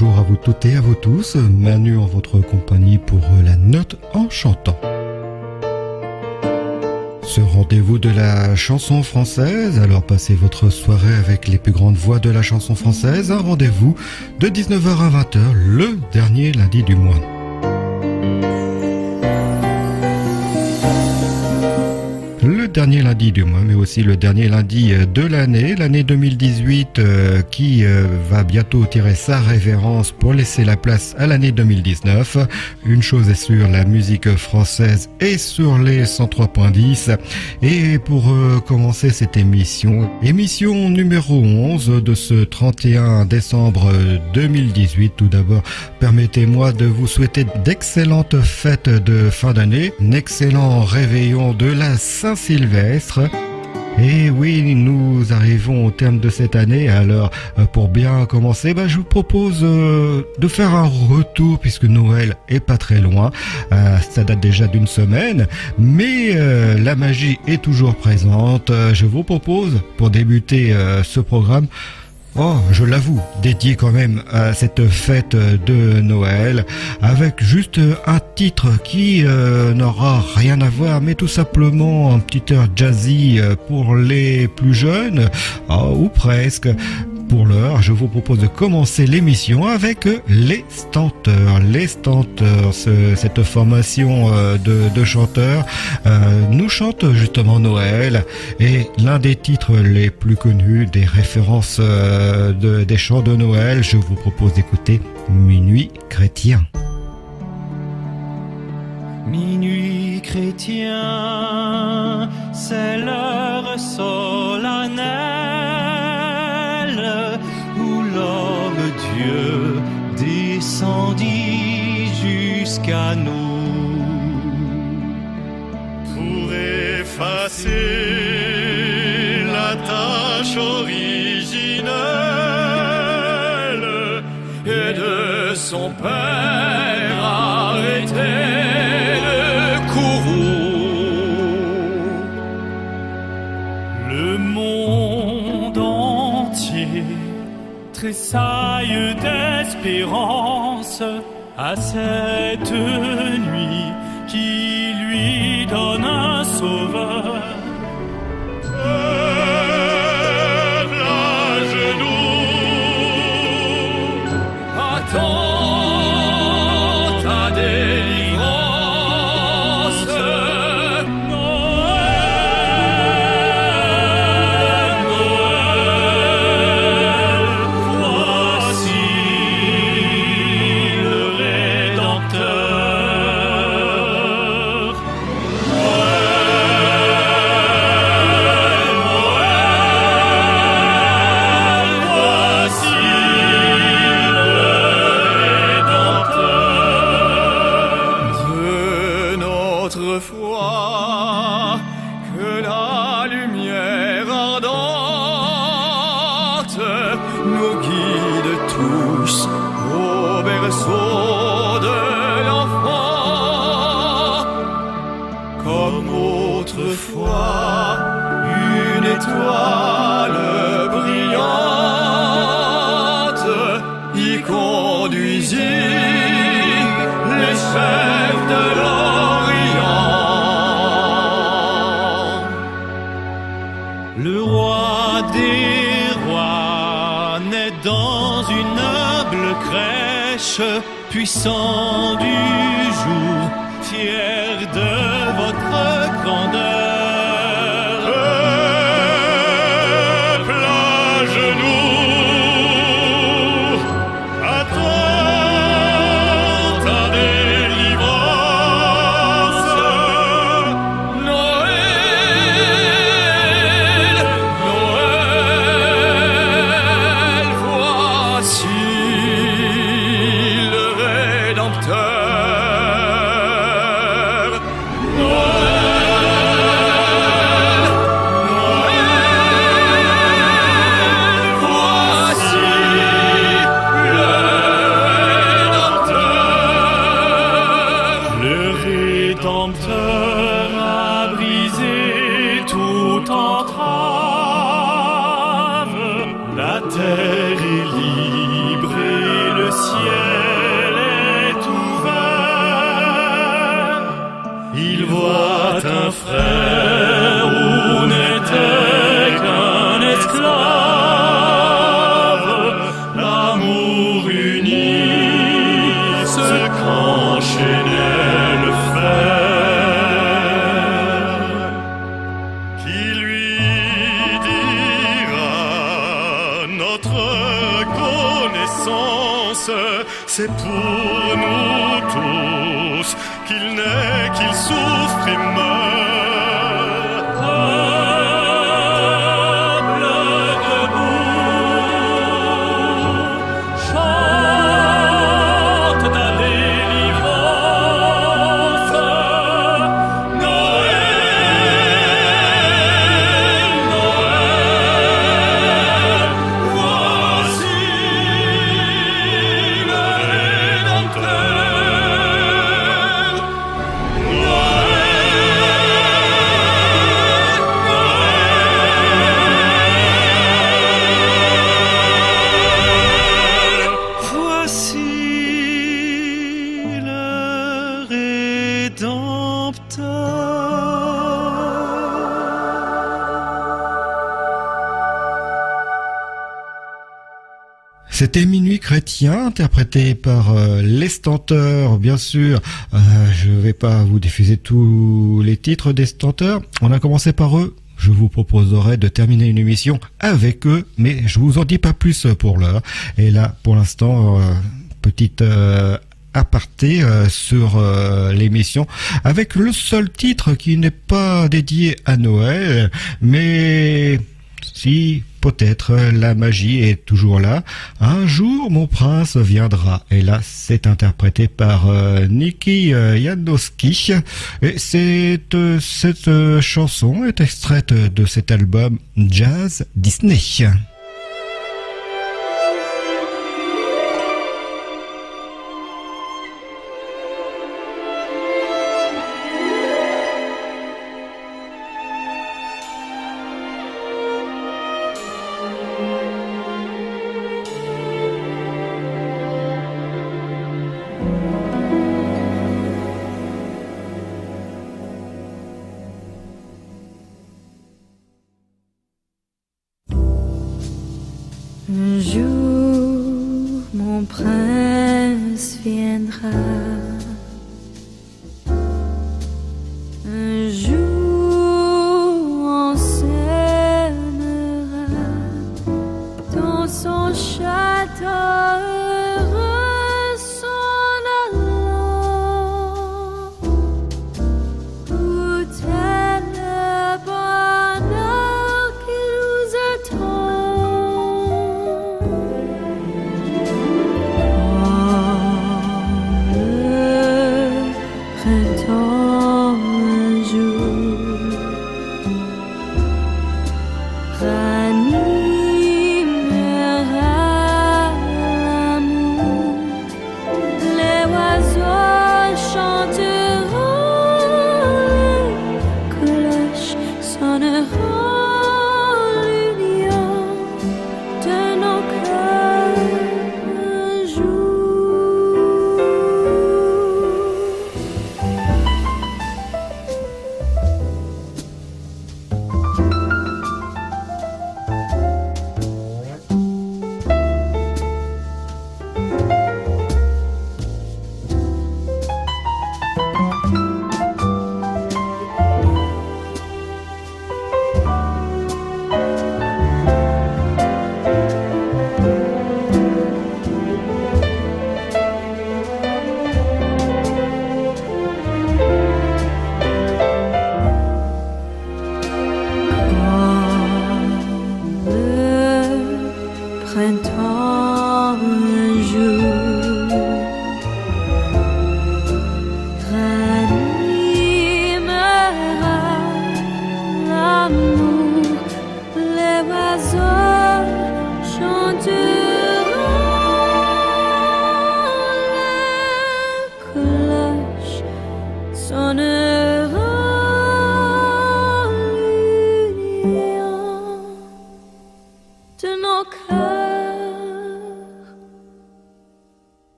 bonjour à vous toutes et à vous tous, Manu en votre compagnie pour la note en chantant. Ce rendez-vous de la chanson française, alors passez votre soirée avec les plus grandes voix de la chanson française, un rendez-vous de 19h à 20h, le dernier lundi du mois. Le dernier lundi du mois, mais aussi le dernier lundi de l'année 2018 qui va bientôt tirer sa révérence pour laisser la place à l'année 2019. Une chose est sûre, la musique française est sur les 103.10. Et pour commencer cette émission numéro 11 de ce 31 décembre 2018, tout d'abord, permettez-moi de vous souhaiter d'excellentes fêtes de fin d'année, un excellent réveillon de la Saint-Sylvestre. Et oui, nous arrivons au terme de cette année, alors pour bien commencer, je vous propose de faire un retour puisque Noël est pas très loin, ça date déjà d'une semaine, mais la magie est toujours présente. Je vous propose, pour débuter ce programme, je l'avoue, dédié quand même à cette fête de Noël, avec juste un titre qui n'aura rien à voir, mais tout simplement un petit air jazzy pour les plus jeunes, ou presque. Pour l'heure, je vous propose de commencer l'émission avec les Stenteurs. Les Stenteurs, cette formation de chanteurs, nous chante justement Noël, et l'un des titres les plus connus, des références des chants de Noël, je vous propose d'écouter Minuit chrétien. Minuit chrétien, c'est l'heure solennelle où l'homme Dieu descendit jusqu'à nous pour effacer la tâche originelle et de son Père arrêter le courroux. Le monde entier tressaille d'espérance à cette nuit qui lui donne un sauveur. À genoux, attends ta délivrance. Noël, Noël, voici le Rédempteur. Foi que la lumière ardente nous guide tous au berceau de l'enfant. Comme autrefois, une étoile brillante y conduisit les chefs de l'Orient. Le roi des rois naît dans une humble crèche, puissant du jour, fier de votre grandeur. Peuple à genoux, attends ta délivrance. Noël, Noël, voici le Rédempteur. Noël, ce qu'enchaînait le fer, qui lui dira notre connaissance, c'est pour nous tous qu'il naît, qu'il souffre et meurt. Peuple debout, chante ta délivrance. Noël, Noël, voici le Rédempteur. Voici le Rédempteur. C'était Minuit chrétien, interprété par les Stenteurs, bien sûr. Je vais pas vous diffuser tous les titres des Stenteurs. On a commencé par eux. Je vous proposerai de terminer une émission avec eux, mais je vous en dis pas plus pour l'heure. Et là, pour l'instant, petite aparté sur l'émission, avec le seul titre qui n'est pas dédié à Noël, mais si peut-être la magie est toujours là. Un jour mon prince viendra. Et là c'est interprété par Niki Janowski. Et cette chanson est extraite de cet album Jazz Disney. Un jour, mon prince viendra. Un jour, on s'aimera dans son château heureux s'en allant. Où est le bonheur qui nous attend?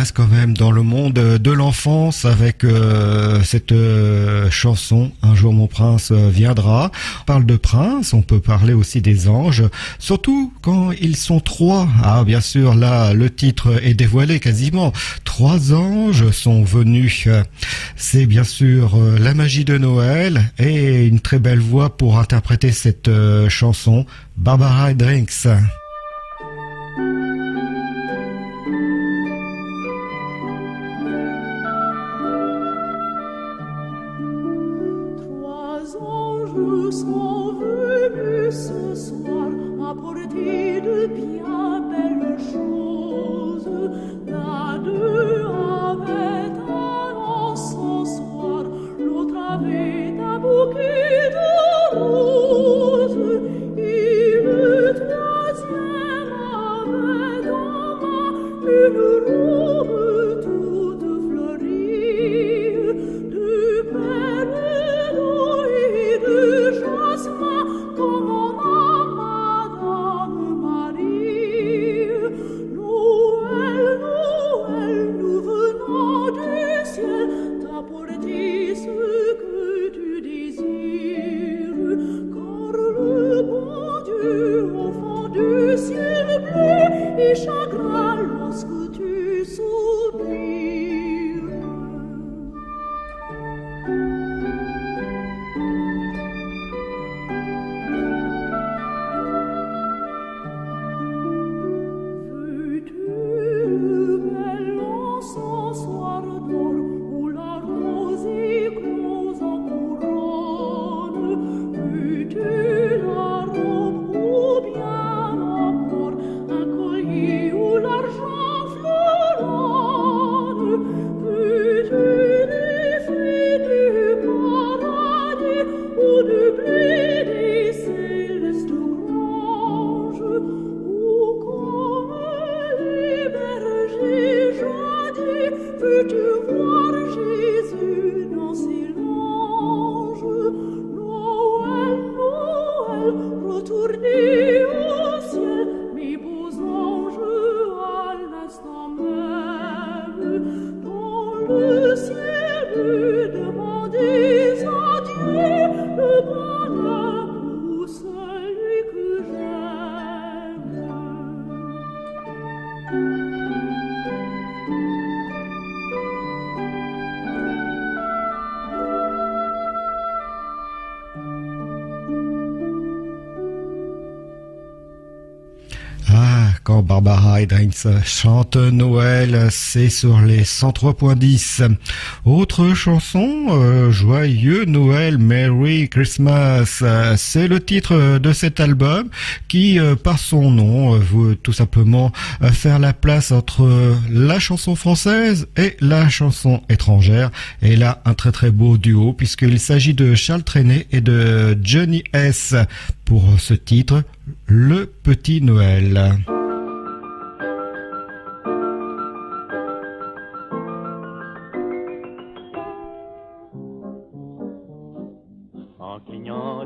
reste quand même dans le monde de l'enfance avec cette chanson Un jour mon prince viendra. On parle de prince, on peut parler aussi des anges, surtout quand ils sont trois. Ah bien sûr, là le titre est dévoilé quasiment. 3 anges sont venus. C'est bien sûr la magie de Noël et une très belle voix pour interpréter cette chanson, Barbara Drinks. Sont venus ce soir apporter de bien belles choses. L'un d'eux avait un encensoir, l'autre avait un bouquet de roses, et le troisième avait dans main une robe toute fleurie, de perles d'eau et de jasmin, comme en a Madame Marie. Noël, Noël, nous venons du ciel t'apporter ce que tu désires, car le bon Dieu au fond du ciel bleu est chagrin lorsque tu soupires. Veux-tu voir Jésus dans ses langes? Noël, Noël, retournez au ciel, mes beaux anges, à l'instant même. Dans le ciel bleu, demandez à Dieu le bonheur pour celui que j'aime. Quand Barbara Drinks chante Noël, c'est sur les 103.10. Autre chanson, Joyeux Noël, Merry Christmas, c'est le titre de cet album qui, par son nom, veut tout simplement faire la place entre la chanson française et la chanson étrangère. Et là, un très très beau duo puisqu'il s'agit de Charles Trenet et de Johnny S. pour ce titre, Le Petit Noël.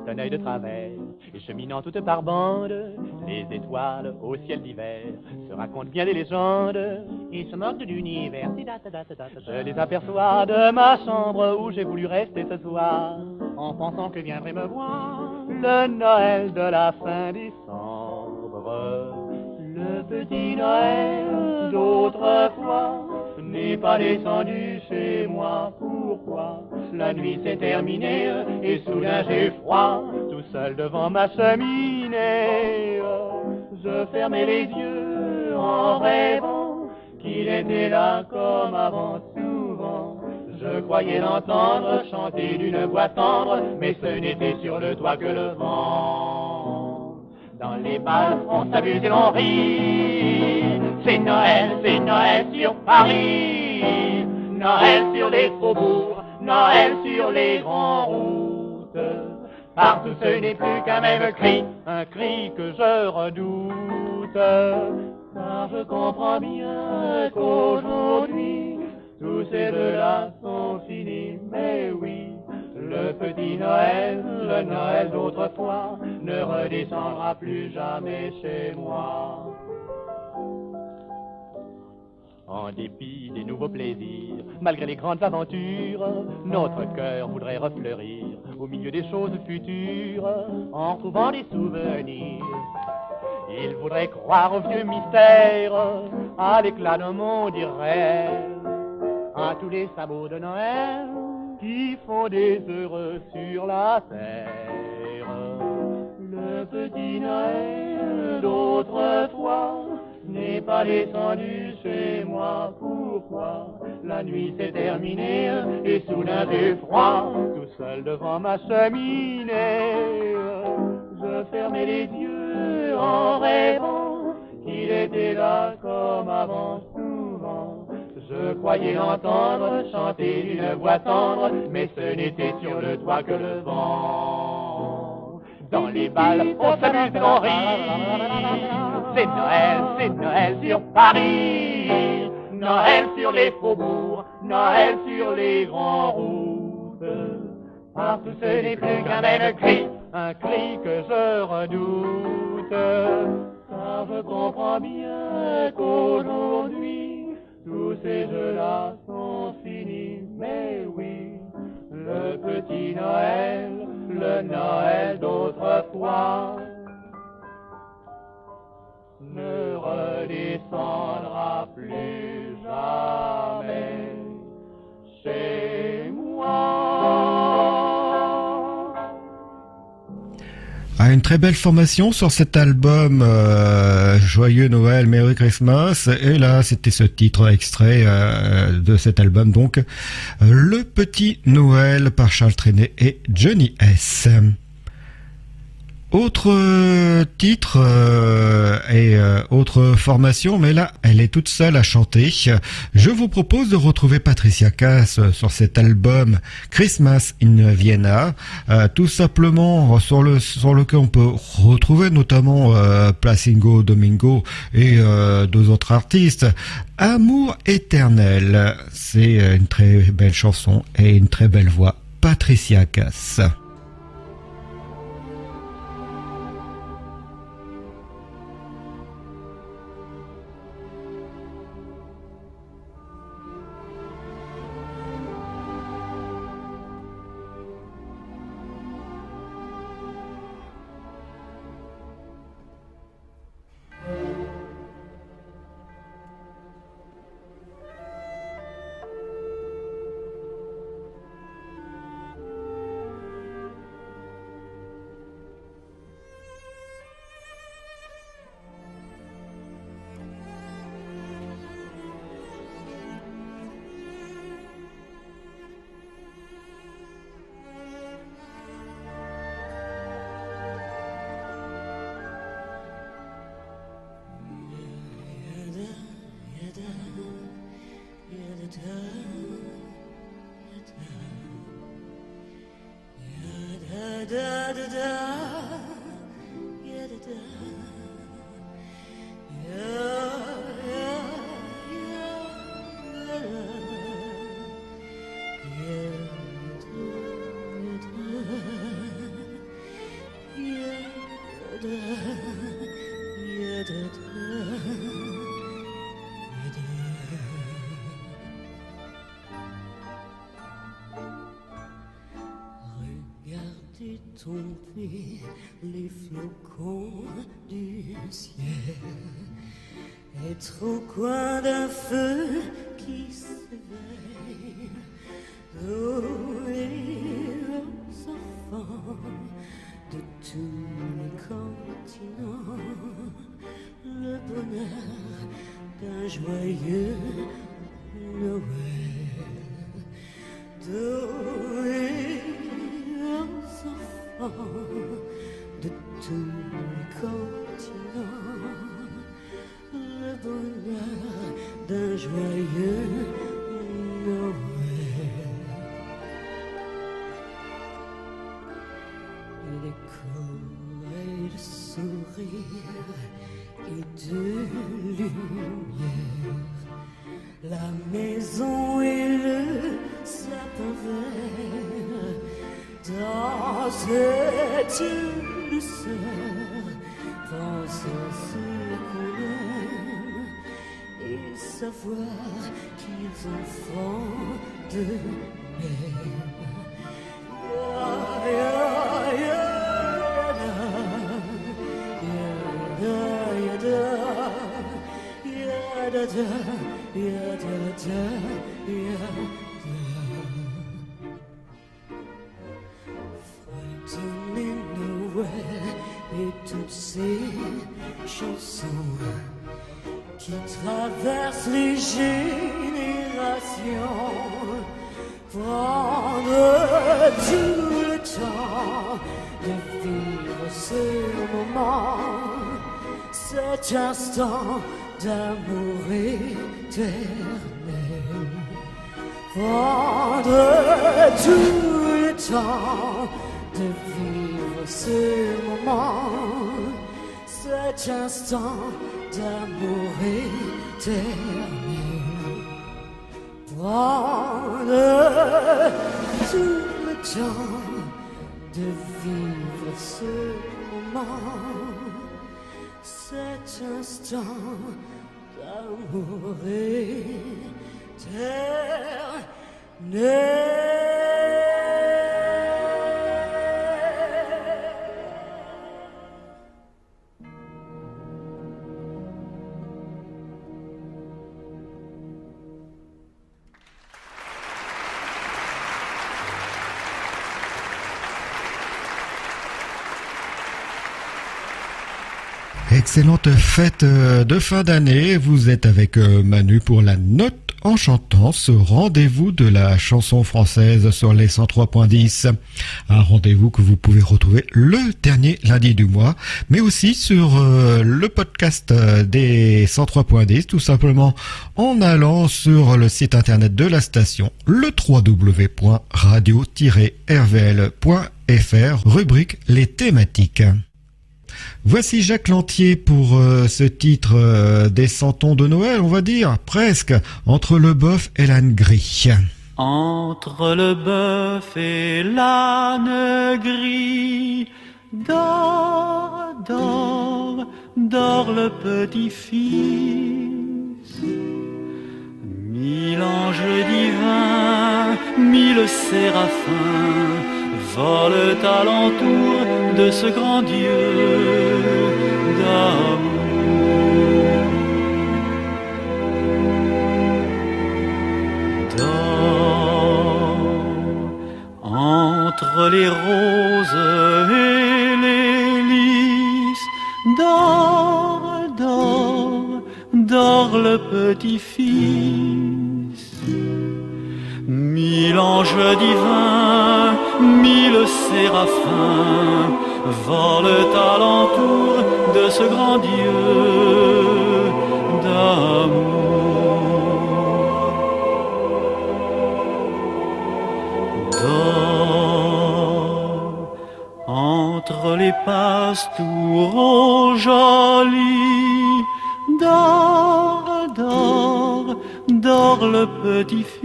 Un œil de travers, et cheminant toutes par bande, les étoiles au ciel d'hiver se racontent bien des légendes et se moquent de l'univers. Je les aperçois de ma chambre où j'ai voulu rester ce soir, en pensant que viendrait me voir le Noël de la fin décembre. Le petit Noël d'autrefois n'est pas descendu chez moi. Pourquoi? La nuit s'est terminée et soudain j'ai froid, tout seul devant ma cheminée. Je fermais les yeux en rêvant qu'il était là comme avant souvent. Je croyais l'entendre chanter d'une voix tendre, mais ce n'était sur le toit que le vent. Dans les bals, on s'amuse et l'on rit. C'est Noël sur Paris. Noël sur les faubourgs, Noël sur les grandes routes. Partout ce n'est plus qu'un même cri, un cri que je redoute. Car je comprends bien qu'aujourd'hui, tous ces deux-là sont finis. Mais oui, le petit Noël, le Noël d'autrefois, ne redescendra plus jamais chez moi. En dépit des nouveaux plaisirs, malgré les grandes aventures, notre cœur voudrait refleurir au milieu des choses futures, en trouvant des souvenirs. Il voudrait croire aux vieux mystères, à l'éclat d'un monde irréel, à tous les sabots de Noël qui font des heureux sur la terre. Le petit Noël d'autrefois n'est pas descendu chez moi. Pourquoi? La nuit s'est terminée et soudain j'ai froid, tout seul devant ma cheminée. Je fermais les yeux en rêvant qu'il était là comme avant souvent. Je croyais entendre chanter d'une voix tendre, mais ce n'était sur le toit que le vent. Dans les balles, on s'amuse et on rit. C'est Noël sur Paris. Noël sur les faubourgs, Noël sur les grands routes. Partout ce n'est plus qu'un même cri, un cri que je redoute. Car je comprends bien qu'aujourd'hui, tous ces jeux-là sont finis. Mais oui, le petit Noël, le Noël d'autrefois, ne redescendra plus jamais chez moi. Ah, une très belle formation sur cet album Joyeux Noël, Merry Christmas. Et là, c'était ce titre extrait de cet album, donc Le Petit Noël par Charles Trenet et Johnny S. Autre titre et autre formation, mais là, elle est toute seule à chanter. Je vous propose de retrouver Patricia Cass sur cet album Christmas in Vienna, tout simplement sur lequel on peut retrouver notamment Placido Domingo et deux autres artistes. Amour éternel, c'est une très belle chanson et une très belle voix. Patricia Cass. Tomber les flocons du ciel, être au coin d'un feu qui s'éveille, louer aux enfants de tous les continents le bonheur d'un joyeux Noël. Louer aux enfants de tous les continents le bonheur d'un joyeux Noël. Et l'écho et le sourire et de lumière, la maison et le sapin vert, dans cette douceur, pense à ceux qu'on aime et savoir qu'ils ont fond de même. Frightening Noël et toutes ces chansons qui traversent les générations, prendre tout le temps de vivre ce moment, cet instant d'amour éternel. Prendre tout le temps de vivre ce moment, cet instant d'amour éternel. Prendre tout le temps de vivre ce moment, cet instant d'amour éternel. Excellente fête de fin d'année. Vous êtes avec Manu pour la note en chantant, ce rendez-vous de la chanson française sur les 103.10. Un rendez-vous que vous pouvez retrouver le dernier lundi du mois, mais aussi sur le podcast des 103.10, tout simplement en allant sur le site internet de la station, le www.radio-rvl.fr, rubrique les thématiques. Voici Jacques Lantier pour ce titre des 100 ans de Noël, on va dire, presque, entre le bœuf et l'âne gris. Entre le bœuf et l'âne gris, dors, dors, dors le petit-fils. 1000 anges divins, 1000 séraphins volent alentour de ce grand Dieu d'amour. Dors entre les roses et les lys, dors, dors, dors le petit-fils. 1000 anges divins, 1000 séraphins volent alentour de ce grand Dieu d'amour. Dors entre les pastours jolis, dors, dors, dors le petit-fils.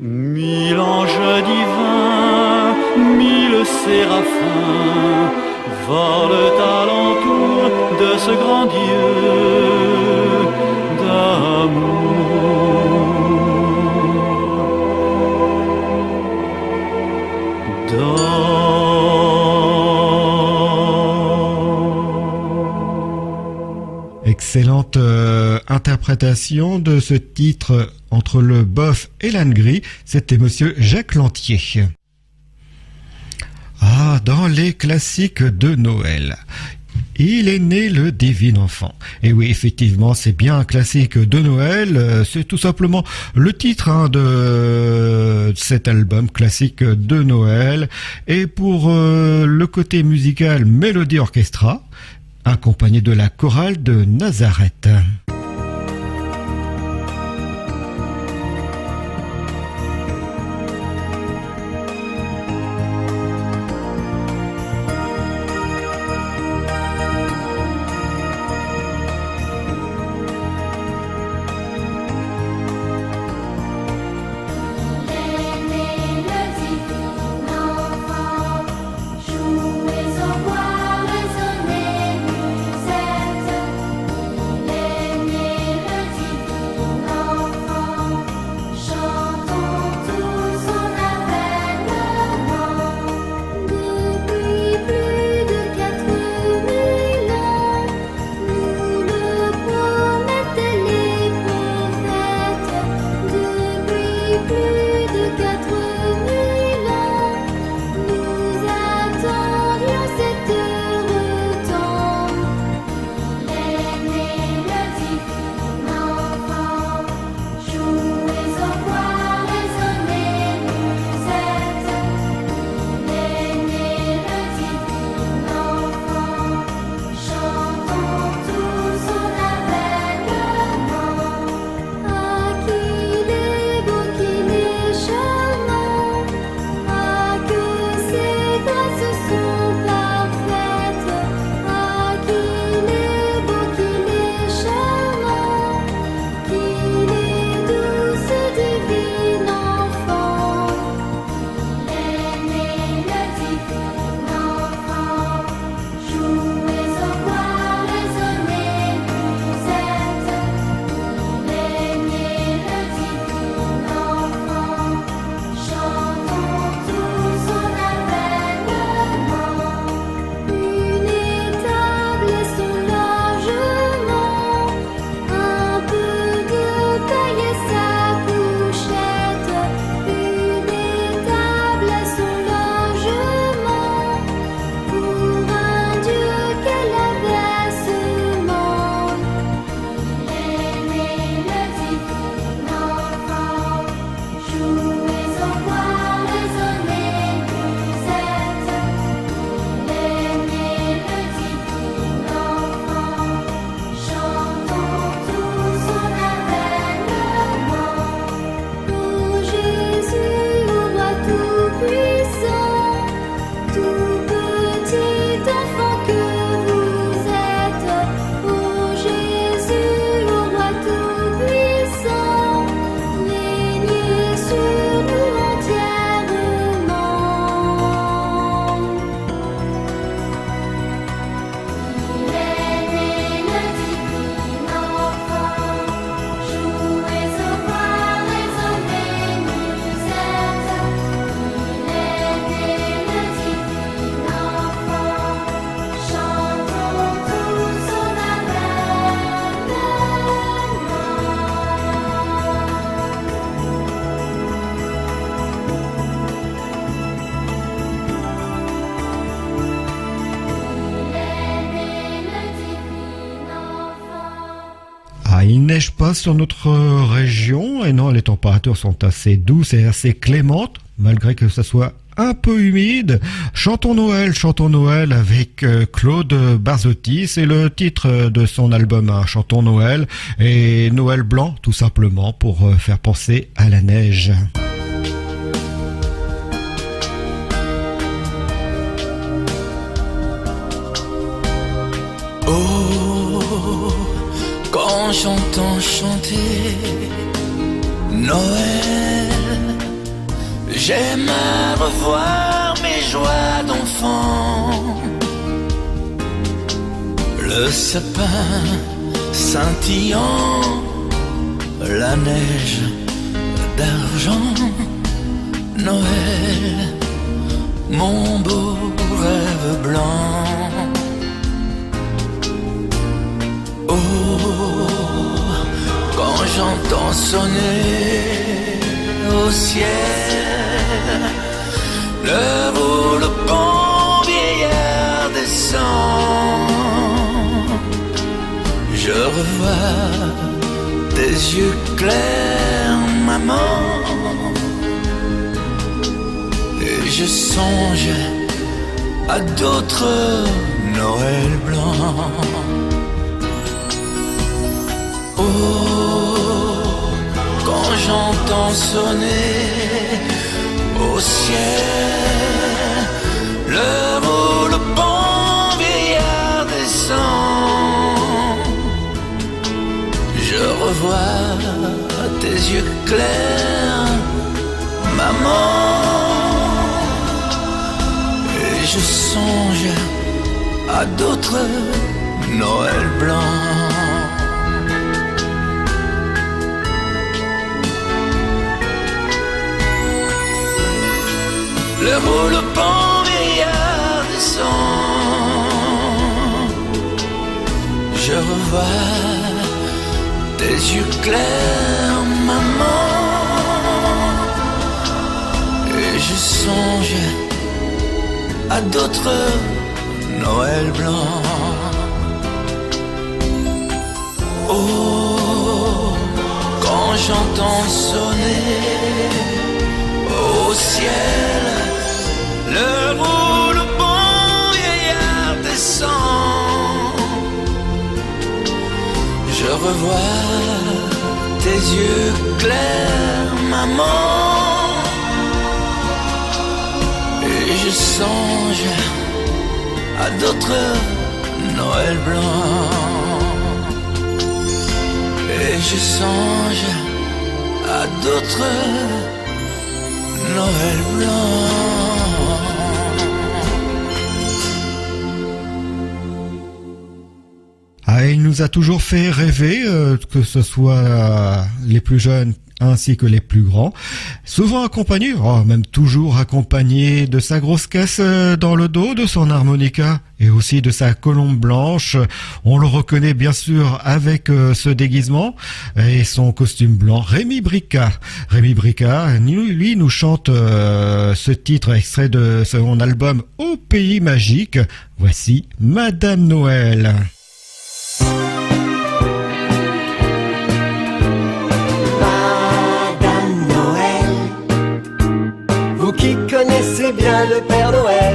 1000 anges divins, 1000 séraphins volent alentour de ce grand Dieu d'amour. Excellente interprétation de ce titre entre le bœuf et l'âne gris, c'était monsieur Jacques Lantier. Ah, dans les classiques de Noël, il est né le divin enfant. Et oui, effectivement, c'est bien un classique de Noël. C'est tout simplement le titre de cet album classique de Noël. Et pour le côté musical, Mélodie Orchestra, accompagné de la chorale de Nazareth. Jouez au bois, résonnez, musette. il neige pas sur notre région et non, les températures sont assez douces et assez clémentes, malgré que ça soit un peu humide. Chantons Noël avec Claude Barzotti, c'est le titre de son album Chantons Noël, et Noël blanc tout simplement pour faire penser à la neige. Oh, quand j'entends chanter Noël, j'aime à revoir mes joies d'enfant. Le sapin scintillant, la neige d'argent. Noël, mon beau rêve blanc. Oh, quand j'entends sonner au ciel l'heure où le bon vieillard descend, je revois tes yeux clairs, maman, et je songe à d'autres Noël blancs. Oh, quand j'entends sonner au ciel l'heure où le bon vieillard descend, je revois tes yeux clairs, maman, et je songe à d'autres Noël blancs. L'heure où le bon vieillard descend, je revois tes yeux clairs, maman, et je songe à d'autres Noël blancs. Oh, quand j'entends sonner au ciel l'heure où le bon vieillard descend, je revois tes yeux clairs, maman, et je songe à d'autres Noël blancs, et je songe à d'autres Noël blanc. Ah, il nous a toujours fait rêver, que ce soit les plus jeunes ainsi que les plus grands, souvent accompagné, même toujours accompagné de sa grosse caisse dans le dos, de son harmonica et aussi de sa colombe blanche. On le reconnaît bien sûr avec ce déguisement et son costume blanc. Rémi Brica, lui nous chante ce titre extrait de son album Au Pays Magique. Voici Madame Noël. Qui connaissez bien le Père Noël,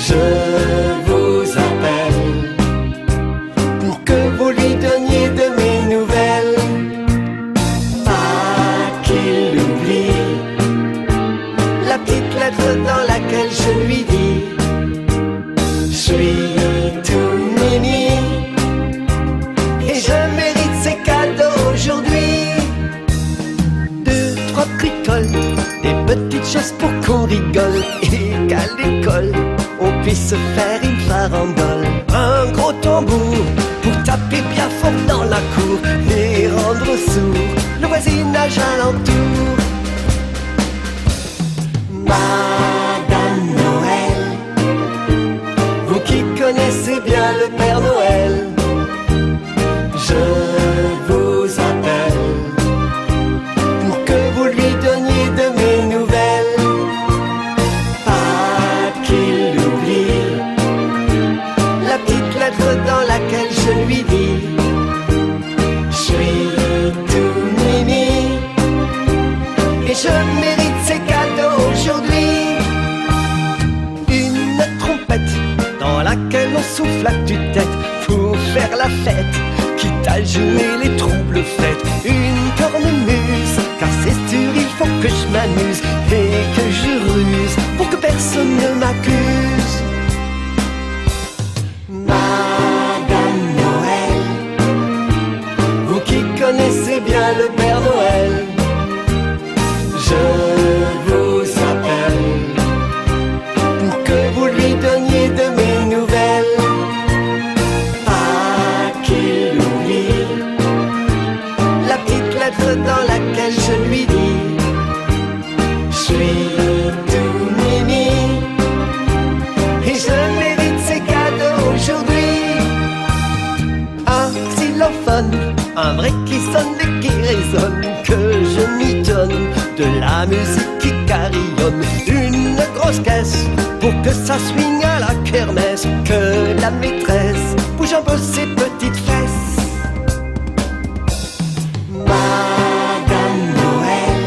je vous appelle pour que vous lui donniez de mes nouvelles. Pas qu'il oublie la petite lettre dans laquelle je lui dis: je suis tout mimi et je mérite ses cadeaux aujourd'hui. 2-3 bricoles, des petites choses pour qu'on rigole et qu'à l'école on puisse se faire une farandole. Un gros tambour pour taper bien fort dans la cour et rendre sourd le voisinage alentour. Madame Noël, vous qui connaissez bien le Père Noël, je vous appelle pour que vous lui donniez de mes nouvelles. Pas qu'il oublie la petite lettre dans laquelle je lui dis: souffle à tue-tête pour faire la fête, quitte à jouer les troubles fêtes. Une cornemuse, car c'est sûr, il faut que je m'amuse et que je ruse pour que personne ne m'accuse. Madame Noël, vous qui connaissez bien le Père Noël, je vous appelle pour que vous lui donniez de mes nouvelles. Pas qu'il oublie la petite lettre dans laquelle je lui dis: je suis tout mimi et je mérite ces cadeaux aujourd'hui. Un xylophone, un vrai qui sonne et qui résonne, que je m'y donne, de la musique qui carillonne. Une grosse caisse pour que ça swingue à la kermesse, que la maîtresse bouge un peu ses petites fesses. Madame Noël,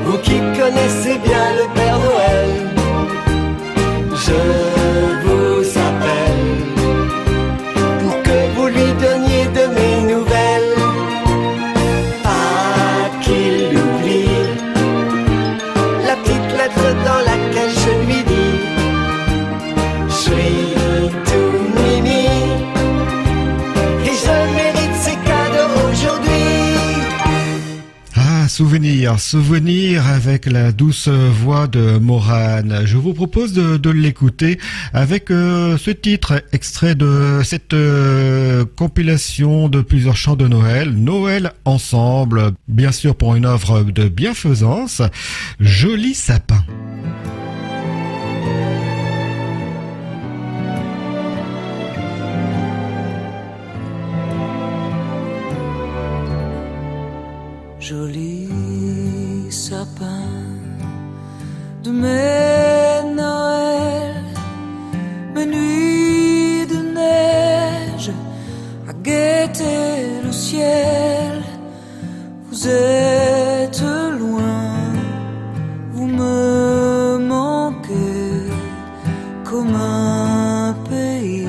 vous qui connaissez bien le Père Noël, je vous appelle pour que vous lui donniez de mes nouvelles. Pas qu'il oublie la petite lettre dans laquelle je lui dis: je suis tout mimi et je mérite ces cadeaux aujourd'hui. Ah, souvenir avec la douce voix de Morane. Je vous propose de l'écouter avec ce titre, extrait de cette compilation de plusieurs chants de Noël, Noël ensemble, bien sûr pour une œuvre de bienfaisance, Joli sapin. Joli sapin de mes Noëls, mes nuits de neige à guetter le ciel. Vous êtes loin, vous me manquez comme un pays,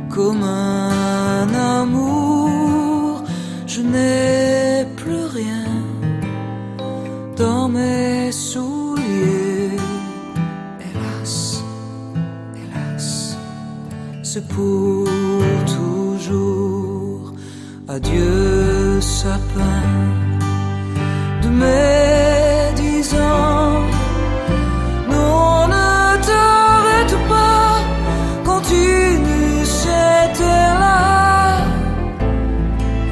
comme un amour. Je n'ai plus rien dans mes souliers. Hélas, hélas, c'est pour toujours. Adieu sapin de mes 10 ans. Non, ne t'arrête pas, continue, c'était là.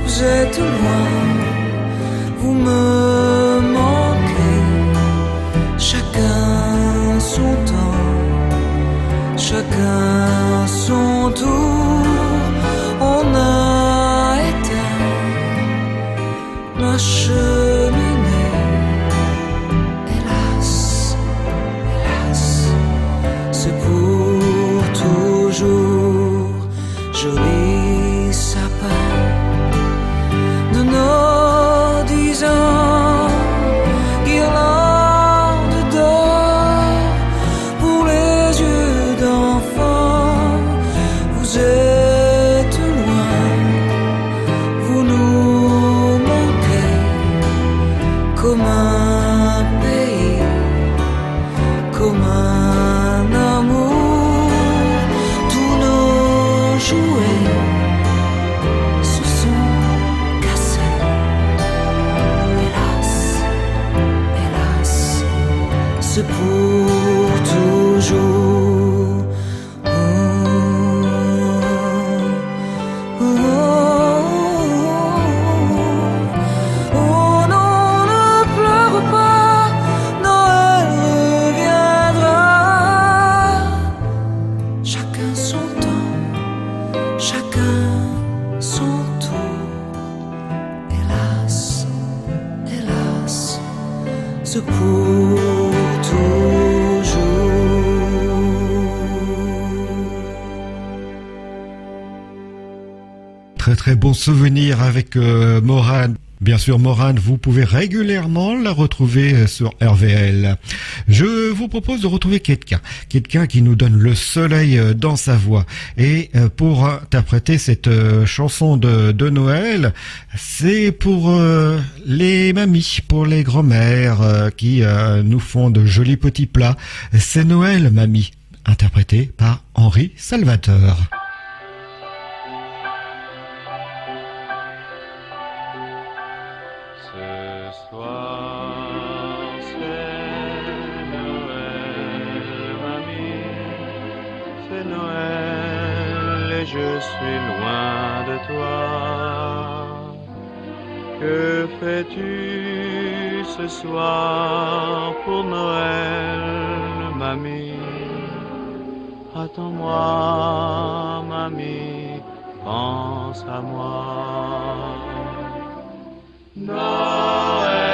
Vous êtes loin, vous me manquez. Chacun son temps, chacun son tour. On a éteint la cheminée. Hélas, hélas, c'est pour toujours. Joli sapin de nos 10 ans, guirlande d'or pour les yeux d'enfant. Vous êtes loin, vous nous manquez comme un pays, comme un amour. Tous nos jouets se sont cassés. Hélas, hélas, c'est pour toujours. Oh non, ne pleure pas, Noël reviendra. Chacun son temps, chacun son tour. Hélas, hélas, c'est pour toujours. très bons souvenirs avec Morane. Bien sûr, Morane, vous pouvez régulièrement la retrouver sur RVL. Je vous propose de retrouver quelqu'un qui nous donne le soleil dans sa voix. Et pour interpréter cette chanson de Noël, c'est pour les mamies, pour les grand-mères qui nous font de jolis petits plats. C'est Noël, mamie, interprété par Henri Salvateur. Je suis loin de toi. Que fais-tu ce soir pour Noël, mamie? Attends-moi, mamie, pense à moi. Noël.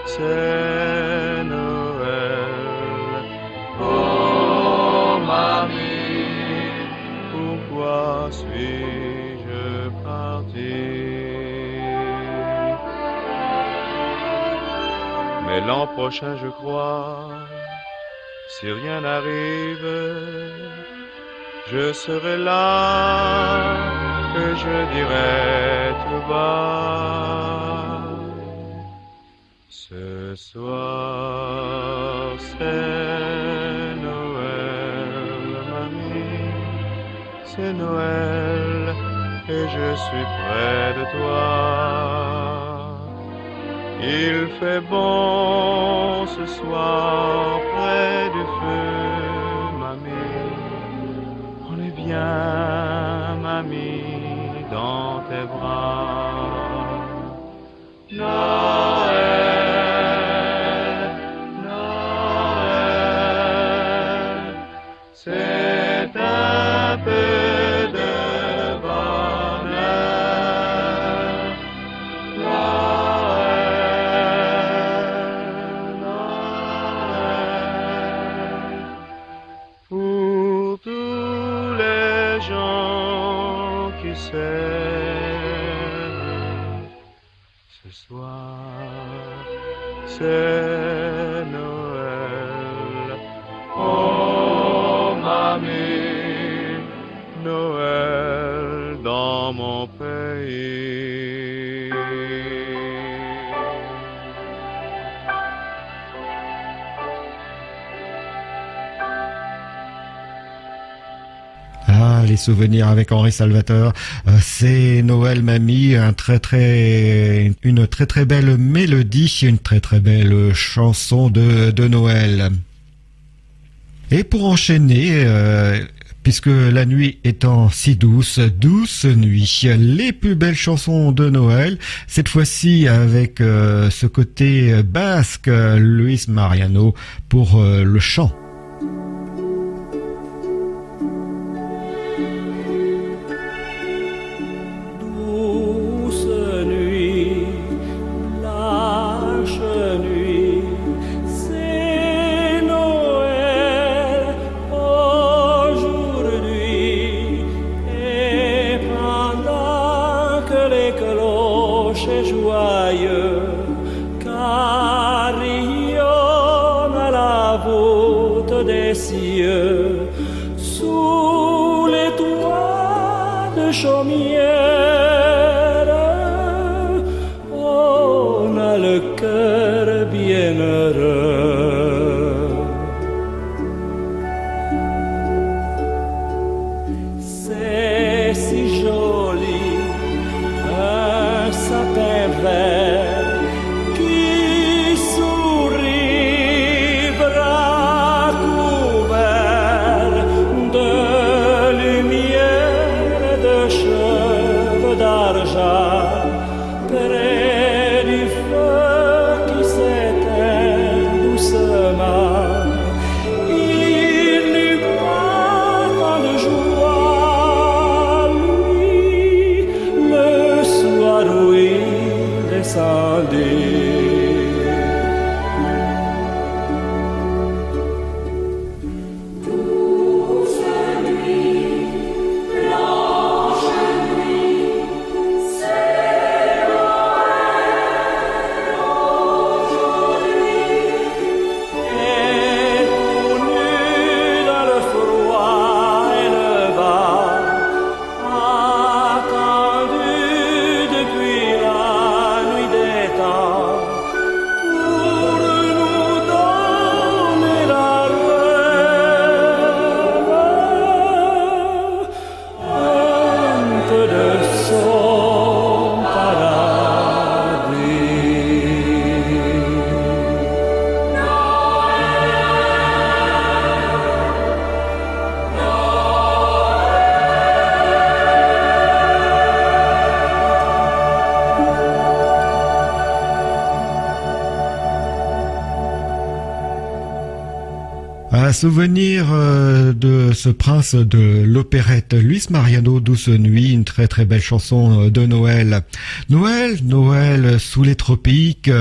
C'est Noël, oh mamie, pourquoi suis-je parti? Mais l'an prochain je crois, si rien n'arrive, je serai là et je dirai tout bas. Ce soir c'est Noël, mamie, c'est Noël et je suis près de toi. Il fait bon ce soir près du feu, mamie, on est bien, mamie, dans tes bras. Noël. C'est un peu de bonheur, Noël, Noël, pour tous les gens qui s'aiment. Ce soir, c'est Noël. Oh, mamie, Noël dans mon pays. Ah, les souvenirs avec Henri Salvateur, c'est Noël, mamie, une très très belle mélodie, une très belle chanson de Noël. Et pour enchaîner, puisque la nuit étant si douce, douce nuit, les plus belles chansons de Noël, cette fois-ci avec ce côté basque, Luis Mariano pour le chant. Sous les toits de chaumière, on a le cœur bien heureux. C'est si joli, un sapin vert qui sourit, bras couverts de lumière et de cheveux. Un souvenir de ce prince de l'opérette, Luis Mariano, Douce Nuit, une très très belle chanson de Noël. Noël sous les tropiques,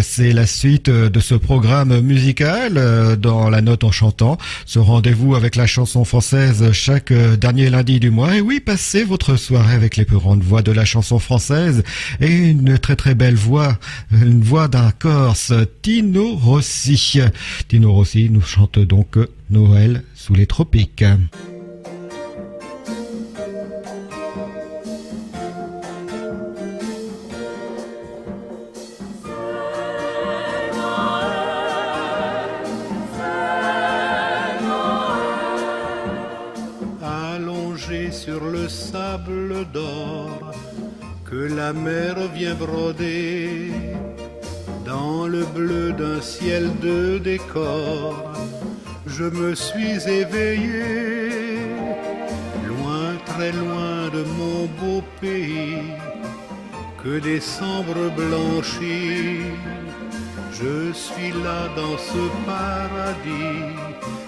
c'est la suite de ce programme musical dans La Note en chantant. Ce rendez-vous avec la chanson française chaque dernier lundi du mois. Et oui, passez votre soirée avec les plus grandes voix de la chanson française et une très très belle voix, une voix d'un Corse, Tino Rossi. Tino Rossi nous chante donc Noël sous les tropiques. Allongé sur le sable d'or que la mer vient broder, dans le bleu d'un ciel de décor, je me suis éveillé, loin, très loin de mon beau pays, que décembre blanchit. Je suis là dans ce paradis,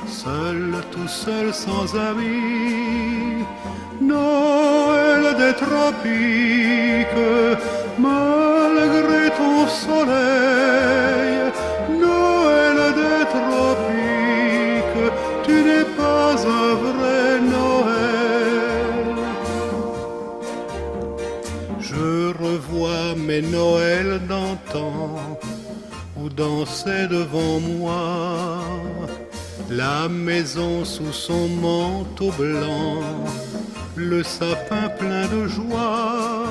seul, tout seul, sans amis. Noël des tropiques, malgré ton soleil. Noël des tropiques, tu n'es pas un vrai Noël. Je revois mes Noëls d'antan, où dansait devant moi la maison sous son manteau blanc, le sapin plein de joie.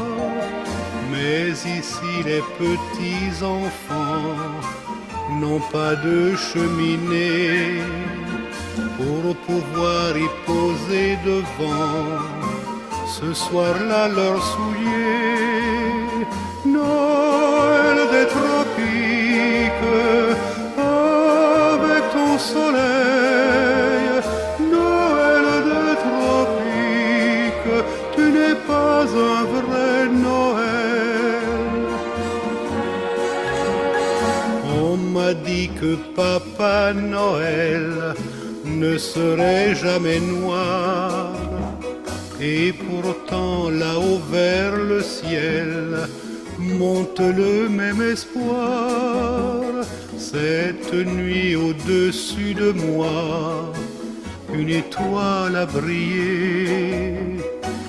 Mais ici les petits enfants n'ont pas de cheminée pour pouvoir y poser devant ce soir-là leurs souliers. Noël des tropiques, avec ton soleil. Noël des tropiques, tu n'es pas un vrai Noël. On m'a dit que Papa Noël ne serait jamais noir, et pourtant là-haut vers le ciel monte le même espoir. Cette nuit au-dessus de moi, une étoile a brillé,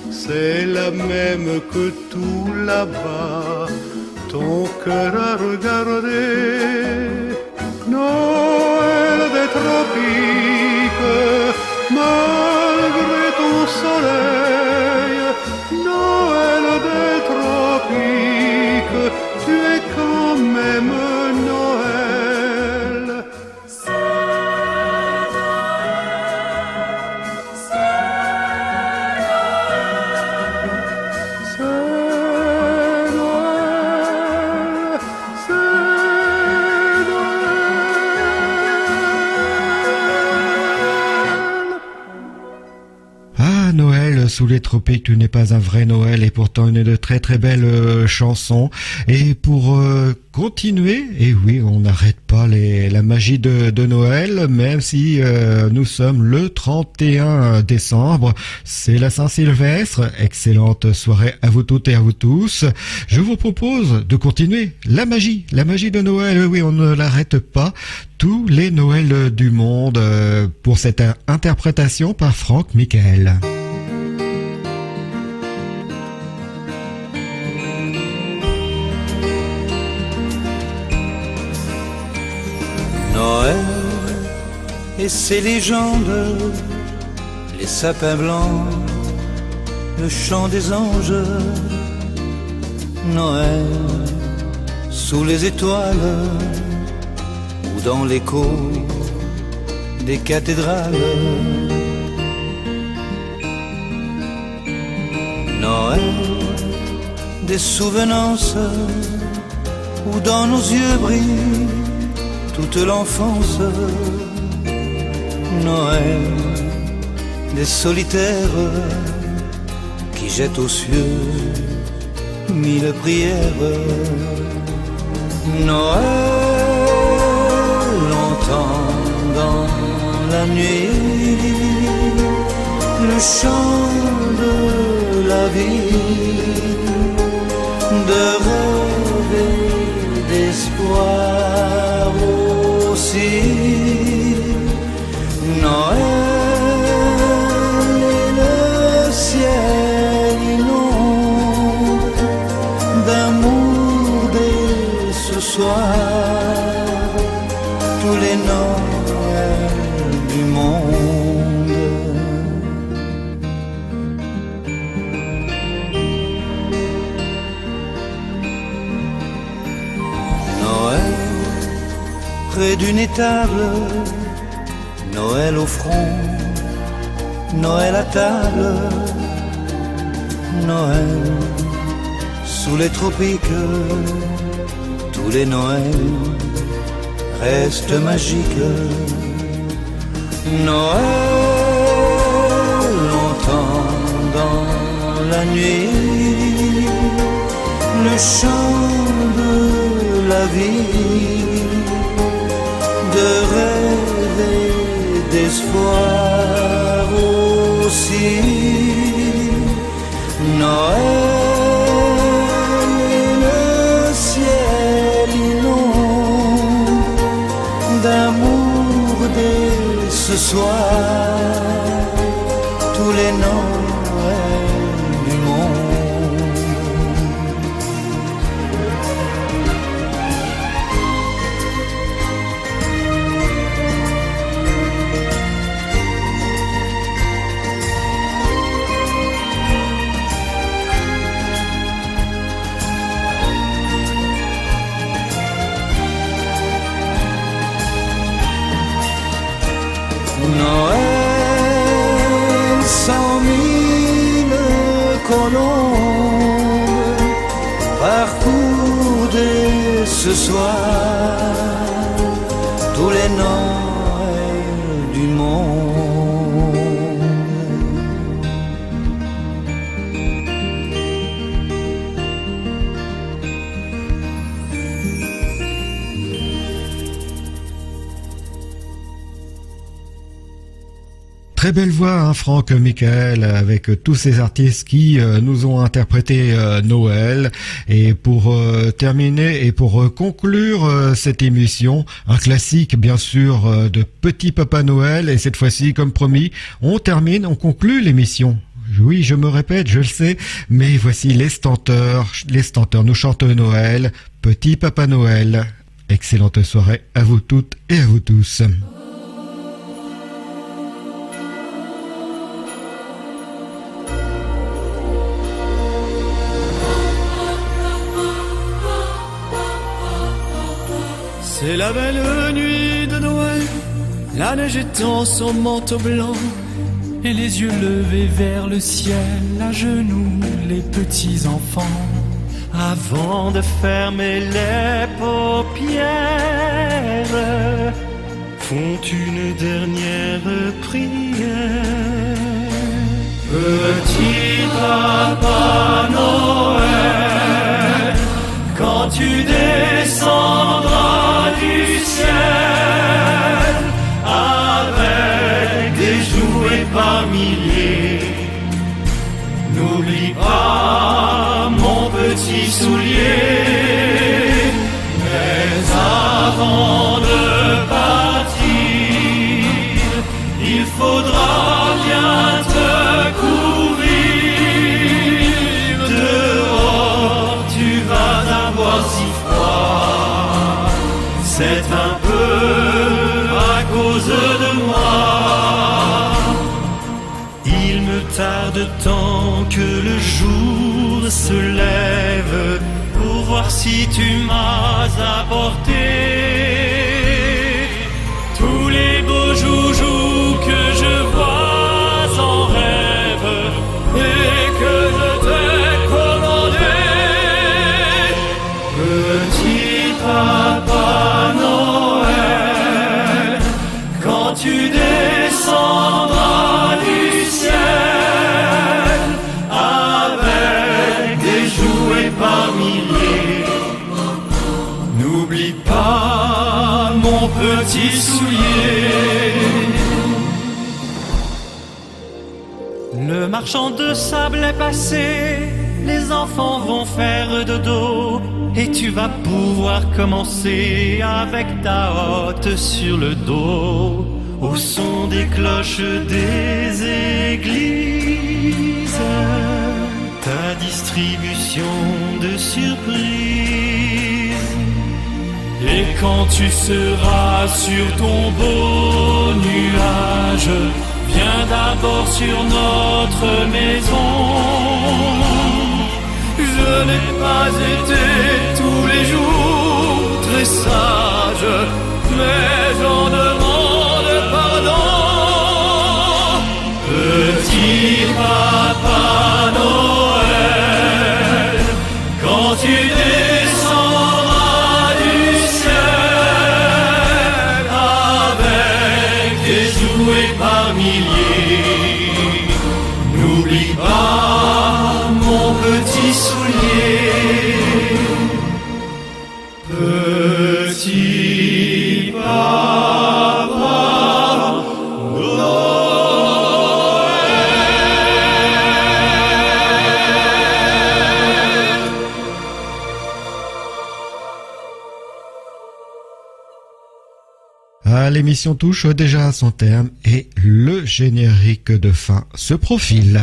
c'est la même que tout là-bas, ton cœur a regardé. Noël des tropiques, malgré ton soleil. Noël des tropiques, tu es quand même Noël. C'est Noël, c'est Ah, Noël sous les tropiques, tu n'es pas un vrai Noël, et pourtant une de très très belle chanson. Et pour continuer, et oui, on n'arrête pas la magie de Noël, même si nous sommes le 31 décembre, c'est la Saint-Sylvestre. Excellente soirée à vous toutes et à vous tous. Je vous propose de continuer la magie de Noël. Oui, on ne l'arrête pas. Tous les Noëls du monde pour cette interprétation par Franck Michael. Noël et ses légendes, les sapins blancs, le chant des anges. Noël sous les étoiles ou dans l'écho des cathédrales. Noël des souvenances où dans nos yeux brille toute l'enfance. Noël des solitaires qui jettent aux cieux mille prières. Noël, longtemps dans chant de la vie, de rêve et d'espoir aussi. Noël et le ciel inonde d'amour dès ce soir tous les Noëls du monde. Noël près d'une étable, Noël au front, Noël à table, Noël sous les tropiques, tous les Noëls restent magiques. Noël longtemps dans la nuit, le chant de la vie, de rêve et d'espoir aussi. Noël et le ciel inonde d'amour dès ce soir tous les Noëls du monde. Noël, 100 000 colombes parcourent dès ce soir tous les Noëls du monde. Très belle voix, hein, Franck Michael, avec tous ces artistes qui nous ont interprété Noël. Et pour terminer et pour conclure cette émission, un classique bien sûr de Petit Papa Noël. Et cette fois-ci, comme promis, on conclut l'émission. Oui, je me répète, je le sais, mais voici les Stenteurs nous chantent Noël, Petit Papa Noël. Excellente soirée à vous toutes et à vous tous. C'est la belle nuit de Noël, la neige étend son manteau blanc, et les yeux levés vers le ciel, à genoux les petits enfants. Avant de fermer les paupières, font une dernière prière. Petit Papa Noël, quand tu descendras du ciel avec des jouets par milliers, n'oublie pas mon petit soulier. Mais avant de partir, il faudra bien te couvrir. Dehors tu vas avoir si froid, c'est un peu à cause de moi. Il me tarde tant que le jour se lève pour voir si tu m'as apporté tous les beaux joujoux que je vois en rêve et que je t'ai commandés. Petit Papa Noël, quand tu descendras du ciel avec des jouets par milliers, n'oublie pas mon petit soulier. Le marchand de sable est passé, les enfants vont faire dodo, et tu vas pouvoir commencer avec ta hotte sur le dos, au son des cloches des églises, ta distribution de surprises. Et quand tu seras sur ton beau nuage, viens d'abord sur notre maison. Je n'ai pas été tous les jours très sage, mais j'en demande pardon. Petit Papa Noël, quand tu descendras du ciel avec des jouets par milliers, n'oublie pas mon petit soulier. Petit Papa Noël. Ah, l'émission touche déjà à son terme et le générique de fin se profile.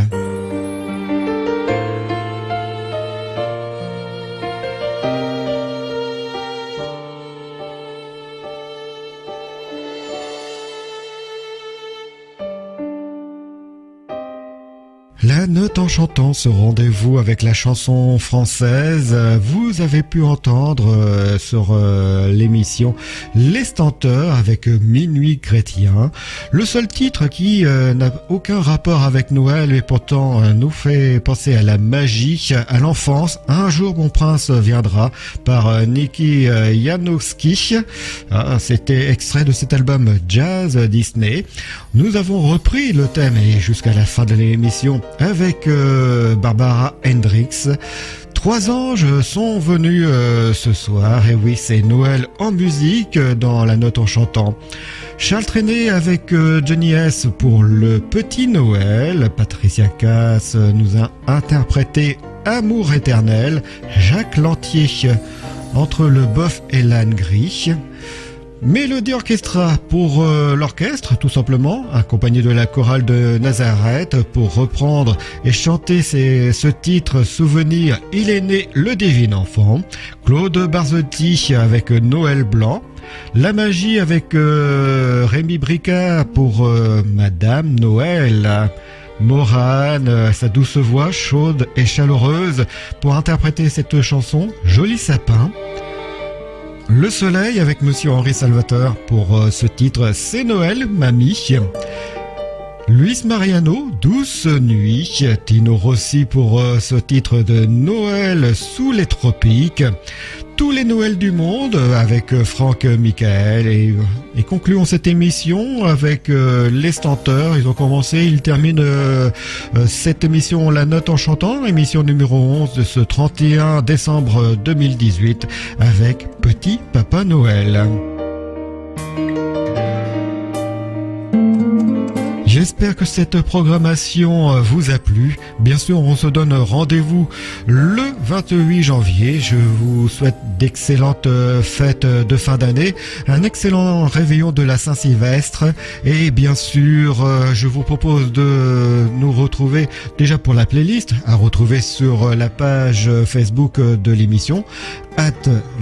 La note en chantant, ce rendez-vous avec la chanson française, vous avez pu entendre sur l'émission Les Stenteurs avec Minuit chrétien. Le seul titre qui n'a aucun rapport avec Noël et pourtant nous fait penser à la magie, à l'enfance. Un jour mon prince viendra par Niki Janowski. C'était extrait de cet album Jazz Disney. Nous avons repris le thème et jusqu'à la fin de l'émission avec Barbara Hendricks. 3 anges sont venus ce soir, et oui, c'est Noël en musique dans la note en chantant. Charles Trenet avec Johnny S pour le Petit Noël. Patricia Cass nous a interprété Amour éternel. Jacques Lantier Entre le bœuf et l'âne gris. Mélodie Orchestra pour l'orchestre, tout simplement, accompagné de la chorale de Nazareth pour reprendre et chanter ce titre Souvenir, il est né le divin enfant. Claude Barzotti avec Noël blanc. La magie avec Rémi Bricard pour Madame Noël. Morane, sa douce voix chaude et chaleureuse pour interpréter cette chanson Joli sapin. Le Soleil avec Monsieur Henri Salvateur pour ce titre C'est Noël, mamie. Luis Mariano, Douce Nuit. Tino Rossi pour ce titre de Noël sous les tropiques. Tous les Noëls du monde avec Franck Michael et concluons cette émission avec les Stenteurs. Ils ont commencé, ils terminent cette émission La Note en chantant, émission numéro 11 de ce 31 décembre 2018 avec Petit Papa Noël. J'espère que cette programmation vous a plu. Bien sûr, on se donne rendez-vous le 28 janvier. Je vous souhaite d'excellentes fêtes de fin d'année, un excellent réveillon de la Saint-Sylvestre et bien sûr, je vous propose de nous retrouver déjà pour la playlist à retrouver sur la page Facebook de l'émission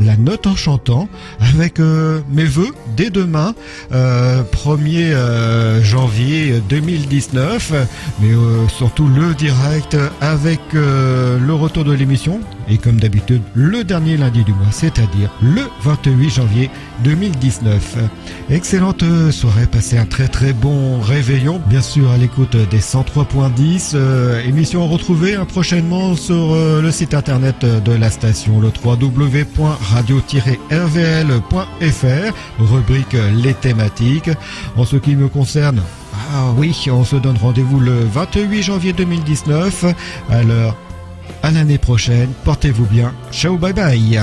La Note en chantant avec mes vœux dès demain 1er janvier 2019 mais surtout le direct avec le retour de l'émission et comme d'habitude le dernier lundi du mois, c'est-à-dire le 28 janvier 2019. Excellente soirée, passez un très très bon réveillon, bien sûr à l'écoute des 103.10, émission retrouvée prochainement sur le site internet de la station, le www.radio-rvl.fr, rubrique les thématiques. En ce qui me concerne, oui, on se donne rendez-vous le 28 janvier 2019, alors à l'année prochaine, portez-vous bien, ciao bye bye.